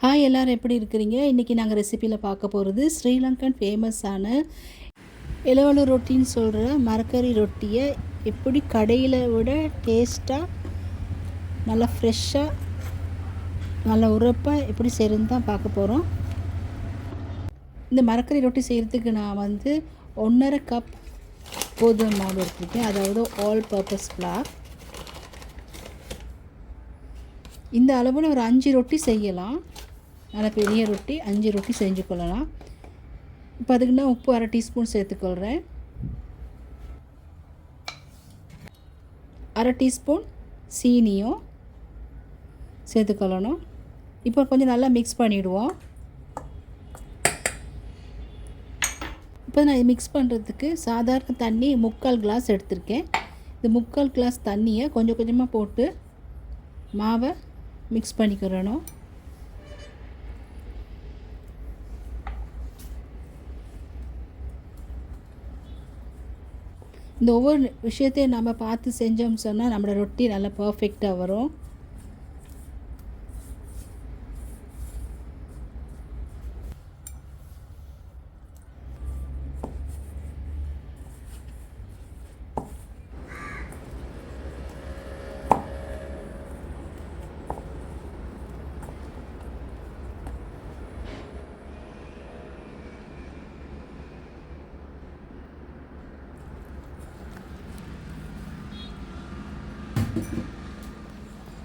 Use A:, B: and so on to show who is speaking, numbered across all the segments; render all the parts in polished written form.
A: Hi எல்லோரும் எப்படி இருக்கிறீங்க? இன்றைக்கி நாங்கள் ரெசிப்பியில் பார்க்க போகிறது ஸ்ரீலங்கன் ஃபேமஸான எலவலு ரொட்டின்னு சொல்கிற மரக்கறி ரொட்டியை எப்படி கடையில் விட டேஸ்ட்டாக நல்லா ஃப்ரெஷ்ஷாக நல்லா உரப்பாக எப்படி செய்கிறதுன்னு தான் பார்க்க போகிறோம். இந்த மரக்கறி ரொட்டி செய்கிறதுக்கு நான் 1.5 கப் கோதுமை மாவு எடுத்துருக்கேன், அதாவது ஆல் பர்பஸ் ஃப்ளார். இந்த அளவில் ஒரு 5 ரொட்டி செய்யலாம். நல்ல பெரிய ரொட்டி 5 ரொட்டி செஞ்சுக்கொள்ளலாம். இப்போ அதுக்கு நான் உப்பு 1/2 டீஸ்பூன் சேர்த்துக்கொள்கிறேன். 1/2 டீஸ்பூன் சீனியும் சேர்த்துக்கொள்ளணும். இப்போ கொஞ்சம் நல்லா மிக்ஸ் பண்ணிவிடுவோம். இப்போ நான் மிக்ஸ் பண்ணுறதுக்கு சாதாரண தண்ணி 3/4 கிளாஸ் எடுத்திருக்கேன். இந்த 3/4 கிளாஸ் தண்ணியை கொஞ்சம் கொஞ்சமாக போட்டு மாவை மிக்ஸ் பண்ணிக்கிறணும். இந்த ஒவ்வொரு விஷயத்தையும் நம்ம பார்த்து செஞ்சோம்னு சொன்னால் நம்மளோட ரொட்டி நல்லா பர்ஃபெக்டாக வரும்.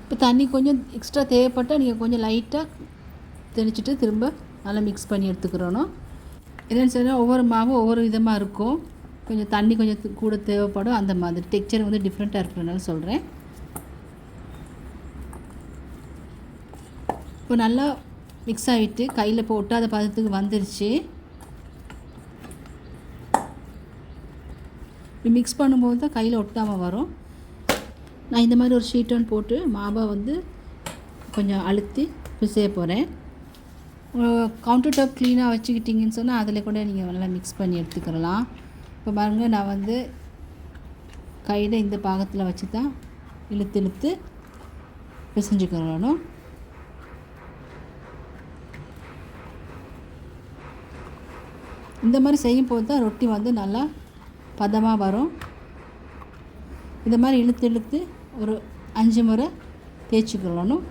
A: இப்போ தண்ணி கொஞ்சம் எக்ஸ்ட்ரா தேவைப்பட்டால் நீங்கள் கொஞ்சம் லைட்டாக தெளிச்சுட்டு திரும்ப நல்லா மிக்ஸ் பண்ணி எடுத்துக்கிறணும். என்னென்னு சொன்னால் ஒவ்வொரு மாவும் ஒவ்வொரு விதமாக இருக்கும். கொஞ்சம் தண்ணி கொஞ்சம் கூட தேவைப்படும். அந்த மாதிரி டெக்ஸ்சர் டிஃப்ரெண்ட்டாக இருக்கிறதுனால சொல்கிறேன். இப்போ நல்லா மிக்ஸ் ஆகிட்டு கையில் போட்டு அதை பதத்துக்கு வந்துருச்சு. இப்படி மிக்ஸ் பண்ணும்போது தான் கையில் ஒட்டாமல் வரும். நான் இந்த மாதிரி ஒரு ஷீட் ஒன்று போட்டு மாவை கொஞ்சம் அழுத்தி பிசைய போகிறேன். கவுண்டர் டாப் க்ளீனாக வச்சுக்கிட்டிங்கன்னு சொன்னால் அதில் கூட நீங்கள் நல்லா மிக்ஸ் பண்ணி எடுத்துக்கிறலாம். இப்போ பாருங்கள், நான் கையில் இந்த பாகத்தில் வச்சு தான் இழுத்து இழுத்து பிசைஞ்சுக்கிறணும். இந்த மாதிரி செய்யும் போது தான் ரொட்டி நல்லா பதமாக வரும். இந்த மாதிரி இழுத்து இழுத்து ஒரு 5 முறை தேய்ச்சிக்கொள்ளணும்.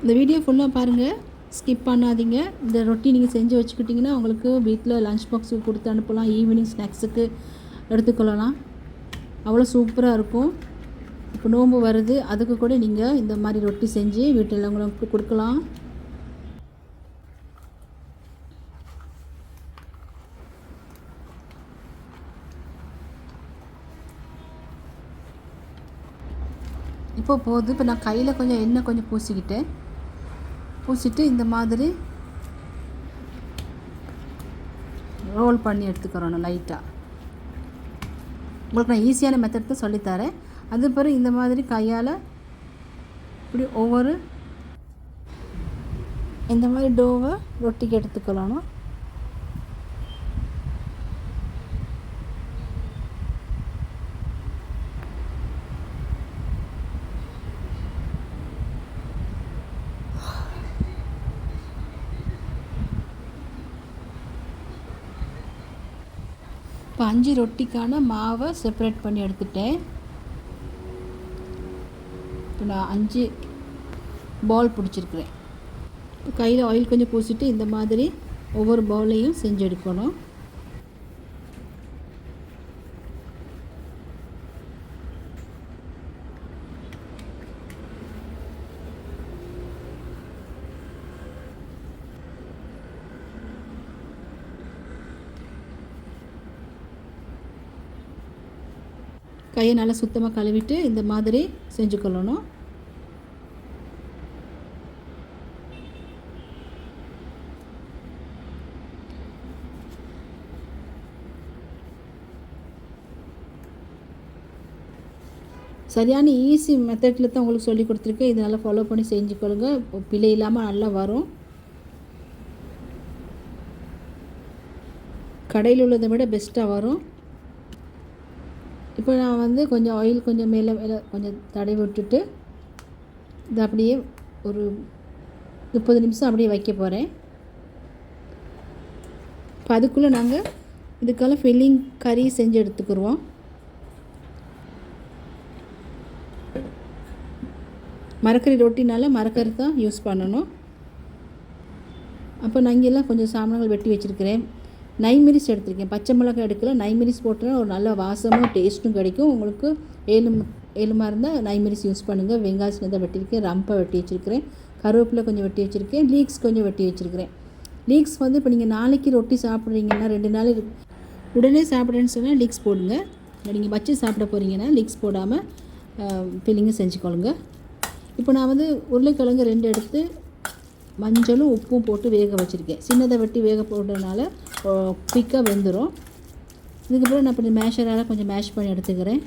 A: இந்த வீடியோ ஃபுல்லாக பாருங்கள், ஸ்கிப் பண்ணாதீங்க. இந்த ரொட்டி நீங்கள் செஞ்சு வச்சுக்கிட்டிங்கன்னா உங்களுக்கு வீட்டில் லஞ்ச் பாக்ஸுக்கு கொடுத்து அனுப்பலாம், ஈவினிங் ஸ்நாக்ஸுக்கு எடுத்துக்கொள்ளலாம். அவ்வளோ சூப்பராக இருக்கும். இப்போ நோன்பு வருது, அதுக்கு கூட நீங்கள் இந்த மாதிரி ரொட்டி செஞ்சு வீட்டில் உங்களுக்கு கொடுக்கலாம். இப்போ போதும். இப்போ நான் கையில் கொஞ்சம் எண்ணெய் கொஞ்சம் பூசிட்டு இந்த மாதிரி ரோல் பண்ணி எடுத்துக்கிறோம் லைட்டாக. உங்களுக்கு நான் ஈஸியான மெத்தட் தான் சொல்லித்தரேன். அது பிறகு இந்த மாதிரி கையால் இப்படி இந்த மாதிரி டோவை ரொட்டிக்கு எடுத்துக்கொள்ளணும். இப்போ 5 ரொட்டிக்கான மாவை செப்பரேட் பண்ணி எடுத்துட்டேன். இப்போ நான் 5 பால் பிடிச்சிருக்கிறேன். இப்போ கையில் ஆயில் கொஞ்சம் பூசிட்டு இந்த மாதிரி ஒவ்வொரு பவுலையும் செஞ்சு எடுக்கணும். கையை நல்லா சுத்தமாக கழுவிட்டு இந்த மாதிரி செஞ்சுக்கொள்ளணும். சரியான ஈஸி மெத்தடில் தான் உங்களுக்கு சொல்லி கொடுத்துருக்கேன். இது நல்லா ஃபாலோ பண்ணி செஞ்சுக்கொள்ளுங்க. பிழை இல்லாமல் நல்லா வரும். கடையில் உள்ளதை விட பெஸ்ட்டாக வரும். இப்போ நான் வந்து கொஞ்சம் ஆயில் கொஞ்சம் மேலே மேலே கொஞ்சம் தடவி விட்டுட்டு இது அப்படியே ஒரு 30 நிமிஷம் அப்படியே வைக்க போகிறேன். இப்போ அதுக்குள்ளே நாங்கள் இதுக்கெல்லாம் ஃபில்லிங் கறி செஞ்சு எடுத்துக்கிடுவோம். மரக்கறி ரொட்டினால மரக்கறி தான் யூஸ் பண்ணணும். அப்போ நான் இங்கெல்லாம் கொஞ்சம் சாமான்கள் வெட்டி வச்சுருக்கிறேன். நைமிரிஸ் எடுத்திருக்கேன். பச்சை மிளகாய் எடுக்கல, நைமிரிஸ் போட்டோன்னா ஒரு நல்ல வாசமும் டேஸ்ட்டும் கிடைக்கும். உங்களுக்கு ஏழுமா இருந்தால் நைமிரிஸ் யூஸ் பண்ணுங்கள். வெங்காயம் சின்னதாக வெட்டியிருக்கேன், ரம்பை வெட்டி வச்சுருக்கிறேன், கருவேப்பிலை கொஞ்சம் வெட்டி வச்சுருக்கேன், லீக்ஸ் கொஞ்சம் வெட்டி வச்சுருக்கிறேன். லீக்ஸ் வந்து இப்போ நீங்கள் நாளைக்கு ரொட்டி சாப்பிட்றீங்கன்னா 2 நாள் உடனே சாப்பிட்றேன்னு சொன்னால் லீக்ஸ் போடுங்க. இல்லை நீங்கள் வச்சு சாப்பிட போகிறீங்கன்னா லீக்ஸ் போடாமல் ஃபில்லிங்கும் செஞ்சுக்கொள்ளுங்க. இப்போ நான் வந்து உருளைக்கிழங்கு 2 எடுத்து மஞ்சளும் உப்பும் போட்டு வேக வச்சுருக்கேன். சின்னதை வெட்டி வேக போடுறதுனால குயிக்காக வெந்துடும். இதுக்கப்புறம் நான் இப்போ மேஷரால் கொஞ்சம் மேஷ் பண்ணி எடுத்துக்கிறேன்.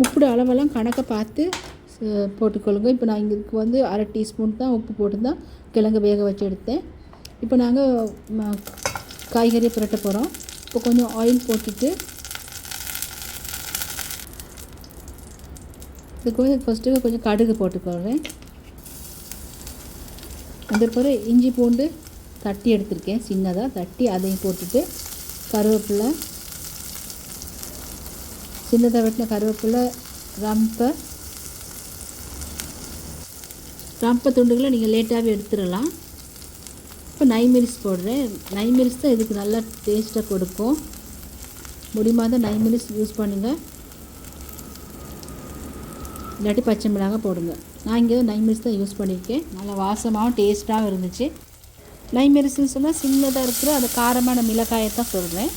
A: உப்போட அளவெல்லாம் கணக்கை பார்த்து போட்டுக்கொள்ளுங்க. இப்போ நான் இதுக்கு வந்து 1/2 டீஸ்பூன் தான் உப்பு போட்டு தான் கிழங்கு வேக வச்சு எடுத்தேன். இப்போ நாங்கள் காய்கறியை புரட்ட போகிறோம். இப்போ கொஞ்சம் ஆயில் போட்டுட்டு இதுக்கு வந்து ஃபஸ்ட்டு கொஞ்சம் கடுகு போட்டுக்கொள்கிறேன். அதுக்கப்புறம் இஞ்சி பூண்டு தட்டி எடுத்திருக்கேன், சின்னதாக தட்டி அதையும் போட்டுட்டு கருவேப்பிலை, சின்னதாக வெட்டின கருவேப்பிலை, ரம்பை துண்டுகளை நீங்கள் லேட்டாகவே எடுத்துடலாம். இப்போ நைமிரிஸ் போடுறேன். நைமிரிஸ் தான் இதுக்கு நல்லா டேஸ்ட்டாக கொடுக்கும். முடியுமா தான் நைமிரிஸ் யூஸ் பண்ணுங்கள், இல்லாட்டி பச்சை மிளகாய் போடுங்க. நான் இங்கே நைமிரிஸ் தான் யூஸ் பண்ணியிருக்கேன். நல்லா வாசமாகவும் டேஸ்ட்டாகவும் இருந்துச்சு. நைமிரிஸ்ன்னு சொன்னால் சின்னதாக இருக்கிற அந்த காரமான மிளகாயை தான் சொல்கிறேன்.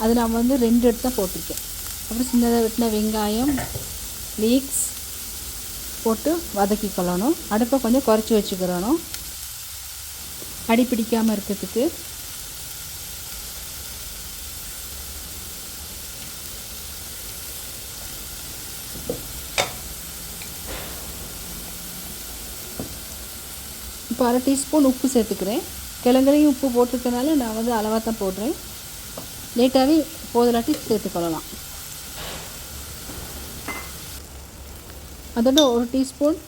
A: அது நான் வந்து 2 எடுத்து தான் போட்டிருக்கேன். அப்புறம் சின்னதாக வெட்டின வெங்காயம், லீக்ஸ் போட்டு வதக்கிக்கொள்ளணும். அடுப்பை கொஞ்சம் குறைச்சி வச்சுக்கிறணும், அடி பிடிக்காமல் இருக்கிறதுக்கு. இப்போ 1/2 டீஸ்பூன் உப்பு சேர்த்துக்கிறேன். கிழங்குலையும் உப்பு போட்டிருக்கனால நான் வந்து அளவாக தான் போடுறேன். லேட்டாகவே போதலாட்டி சேர்த்துக்கொள்ளலாம். அதோட 1 டீஸ்பூன்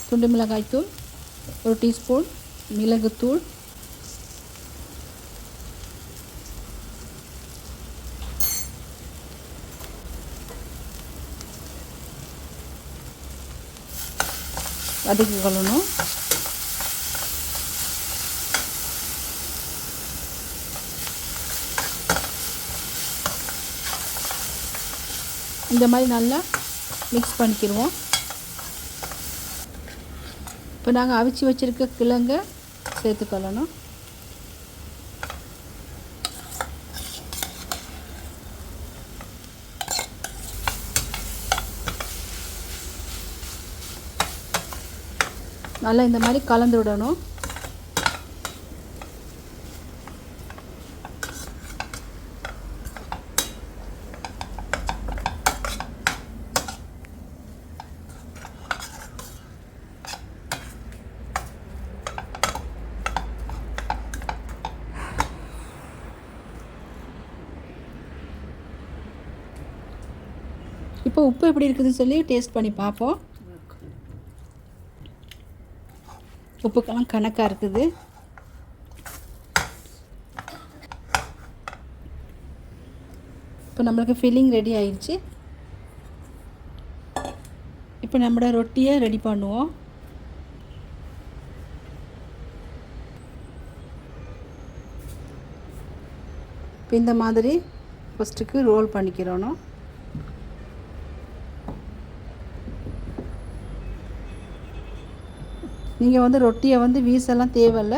A: துண்டு மிளகாய்த்தூள், 1 டீஸ்பூன் மிளகுத்தூள், வதக்கிக்கொள்ளணும். இந்த மாதிரி நல்லா மிக்ஸ் பண்ணிக்கிடுவோம். இப்போ நாங்கள் அவிச்சு வச்சுருக்க கிழங்கை சேர்த்துக்கொள்ளணும். நல்லா இந்த மாதிரி கலந்து விடணும். இப்போ உப்பு எப்படி இருக்குதுன்னு சொல்லி டேஸ்ட் பண்ணி பார்ப்போம். உப்புக்கெல்லாம் கணக்காக இருக்குது. இப்போ நம்மளுக்கு ஃபில்லிங் ரெடி ஆயிடுச்சு. இப்போ நம்மளோட ரொட்டியை ரெடி பண்ணுவோம். இப்போ இந்த மாதிரி ஃபஸ்ட்டுக்கு ரோல் பண்ணிக்கிறோம். நீங்கள் வந்து ரொட்டியை வந்து வீசெல்லாம் தேவையில்லை,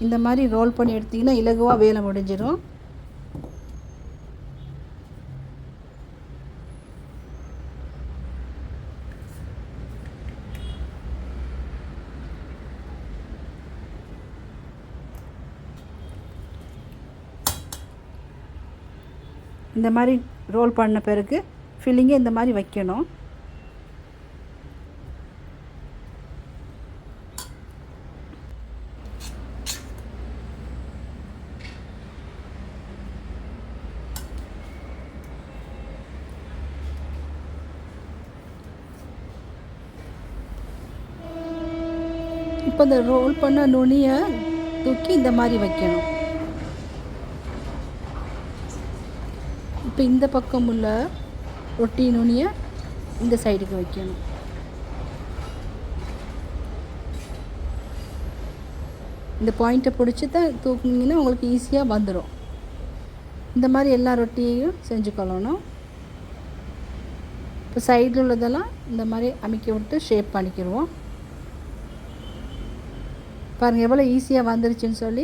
A: இந்த மாதிரி ரோல் பண்ணி எடுத்திங்கன்னா இலகுவாக வேலை முடிஞ்சிடும். இந்த மாதிரி ரோல் பண்ண பிறகு ஃபில்லிங்கை இந்த மாதிரி வைக்கணும். இப்போ இந்த ரோல் பண்ண நுனியை தூக்கி இந்த மாதிரி வைக்கணும். இப்போ இந்த பக்கம் உள்ள ரொட்டி நுனியை இந்த சைடுக்கு வைக்கணும். இந்த பாயிண்ட்டை பிடிச்சி தான் தூக்குனீங்கன்னா உங்களுக்கு ஈஸியாக வந்துடும். இந்த மாதிரி எல்லா ரொட்டியையும் செஞ்சுக்கொள்ளணும். இப்போ சைடில் உள்ளதெல்லாம் இந்த மாதிரி அமைக்க விட்டு ஷேப் பண்ணிக்கிடுவோம். பாருங்கள் எவ்வளோ ஈஸியாக வந்துருச்சுன்னு சொல்லி.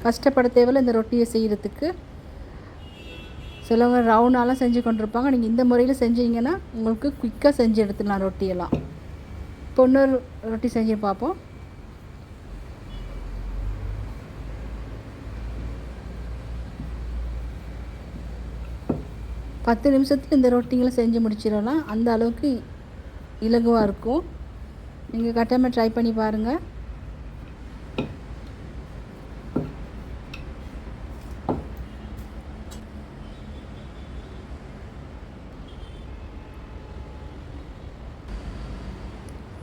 A: கஷ்டப்பட தேவையில்லை இந்த ரொட்டியை செய்கிறதுக்கு. சிலவங்க ரவுண்டாலாம் செஞ்சு கொண்டிருப்பாங்க. நீங்கள் இந்த முறையில் செஞ்சீங்கன்னா உங்களுக்கு குயிக்காக செஞ்சு எடுத்துடலாம் ரொட்டியெல்லாம். இப்போ இன்னொரு ரொட்டி செஞ்சு பார்ப்போம். பத்து நிமிஷத்தில் இந்த ரொட்டிங்களை செஞ்சு முடிச்சிடலாம். அந்த அளவுக்கு இலகுவாக இருக்கும். நீங்கள் கட்டாயமாக ட்ரை பண்ணி பாருங்கள்.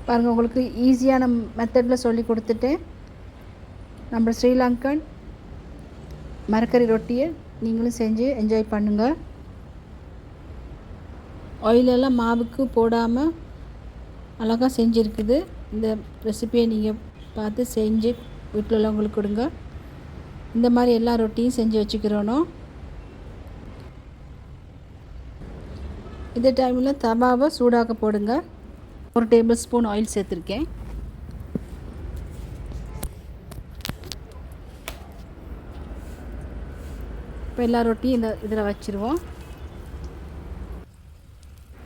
A: பாருங்கள், உங்களுக்கு ஈஸியான மெத்தடில் சொல்லி கொடுத்துட்டேன். நம்ம ஸ்ரீலங்கன் மரக்கறி ரொட்டியை நீங்களும் செஞ்சு என்ஜாய் பண்ணுங்கள். ஆயிலெல்லாம் மாவுக்கு போடாமல் அழகாக செஞ்சுருக்குது. இந்த ரெசிபியை நீங்கள் பார்த்து செஞ்சு வீட்டில் உள்ளவங்களுக்கு கொடுங்க. இந்த மாதிரி எல்லா ரொட்டியும் செஞ்சு வச்சுக்கிறோனோ. இந்த டைமில் தவாவை சூடாக்க போடுங்க. 1 டேபிள் ஸ்பூன் ஆயில் சேர்த்துருக்கேன். இப்போ எல்லா ரொட்டியும் இதில் வச்சுருவோம்.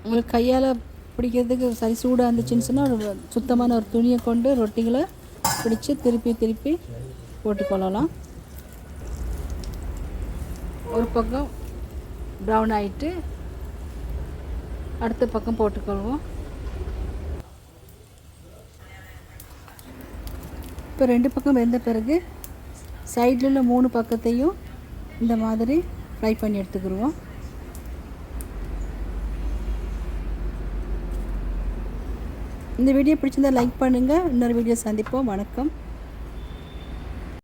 A: உங்களுக்கு கையால் பிடிக்கிறதுக்கு சரி சூடாக இருந்துச்சுன்னு சொன்னால் ஒரு சுத்தமான ஒரு துணியை கொண்டு ரொட்டிகளை பிடிச்சி திருப்பி போட்டுக்கொள்ளலாம். ஒரு பக்கம் ப்ரௌன் ஆகிட்டு அடுத்த பக்கம் போட்டுக்கொள்வோம். இப்போ 2 பக்கம் வெந்த பிறகு சைடில் உள்ள 3 பக்கத்தையும் இந்த மாதிரி ஃப்ரை பண்ணி எடுத்துக்கிடுவோம். இந்த வீடியோ பிடிச்சிருந்தால் லைக் பண்ணுங்கள். இன்னொரு வீடியோ சந்திப்போம். வணக்கம்.